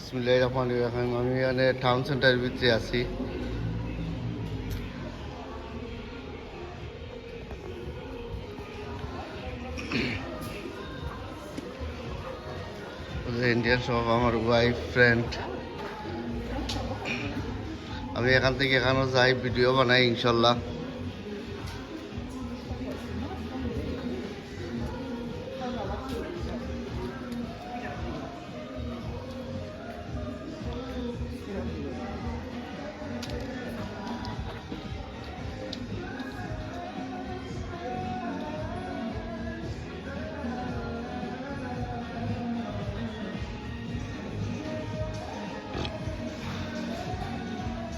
বিসমিল্লাহির রহমানির রহিম। আমি এখানে টাউন সেন্টারের ভিতরে আছি। ইন্ডিয়ান শপ, আমার ওয়াইফ ফ্রেন্ড। আমি এখান থেকে এখানেও যাই, ভিডিও বানাই ইনশাল্লাহ।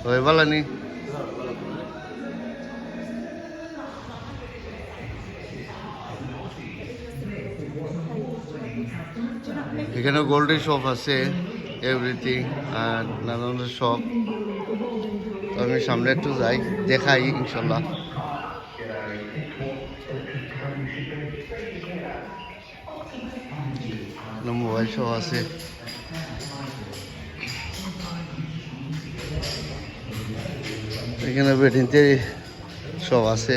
ওই বলানি এখানে গোল্ডের শপ আছে, এভরিথিং আর নানান শপ। আমি সামনে একটু যাই, দেখাই ইনশাল্লাহ। মোবাইল শপ আছে, এখানে বেডিংতে সব আছে।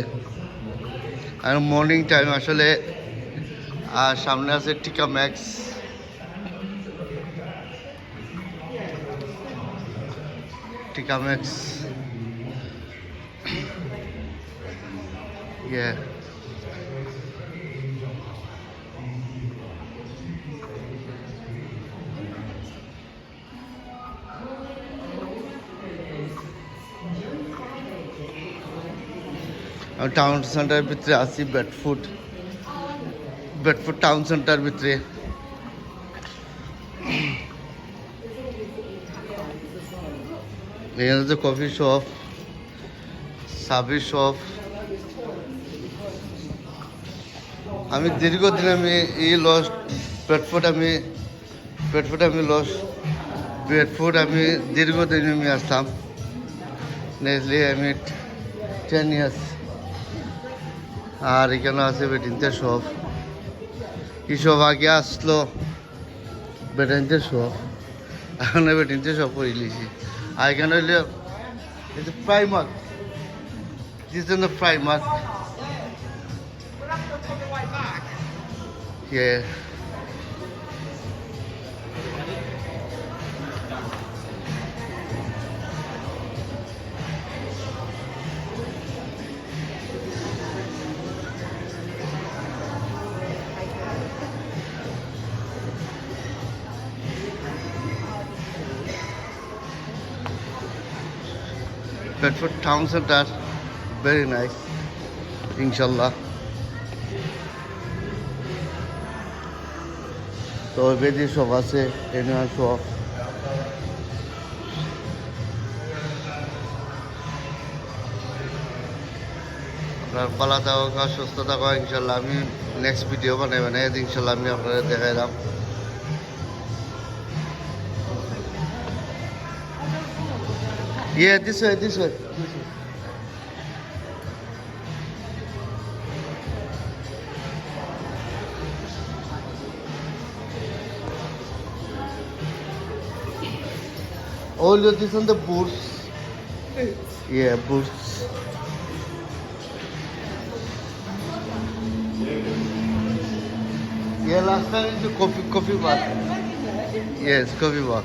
আর মর্নিং টাইম আসলে। আর সামনে আছে টিকা ম্যাক্স, টিকা ম্যাক্স। ইয়ে আমি টাউন সেন্টারের ভিতরে আছি, বেডফুড টাউন সেন্টার ভিতরে। এখানে যে কফি শপ, সার্ভিস শপ। আমি দীর্ঘদিন আমি লস বেডফুড আমি দীর্ঘদিন আমি আসতাম। নেসলি আমি 10 ইয়ার্স। আর এখানে আছে বেডিংতে শপ। সব আগে আসলো বেডিংতে শপ, এখন বেডিংতে শপ করে লিছি। আর এখানে হইলে Primark, Primark. Yeah. Bedford Town Center, very nice, inshallah. তো বেদি শপ আছে, এনিয়াল শপ। আপনার ভালো থাকা, সুস্থ থাকা ইনশাল্লাহ। আমি নেক্সট ভিডিও বানাই ইনশাল্লাহ আমি আপনাদের দেখাইলাম। this way. All of this on the boots. Yeah, boots. Yeah, last time it's a coffee bar. Yes, coffee bar.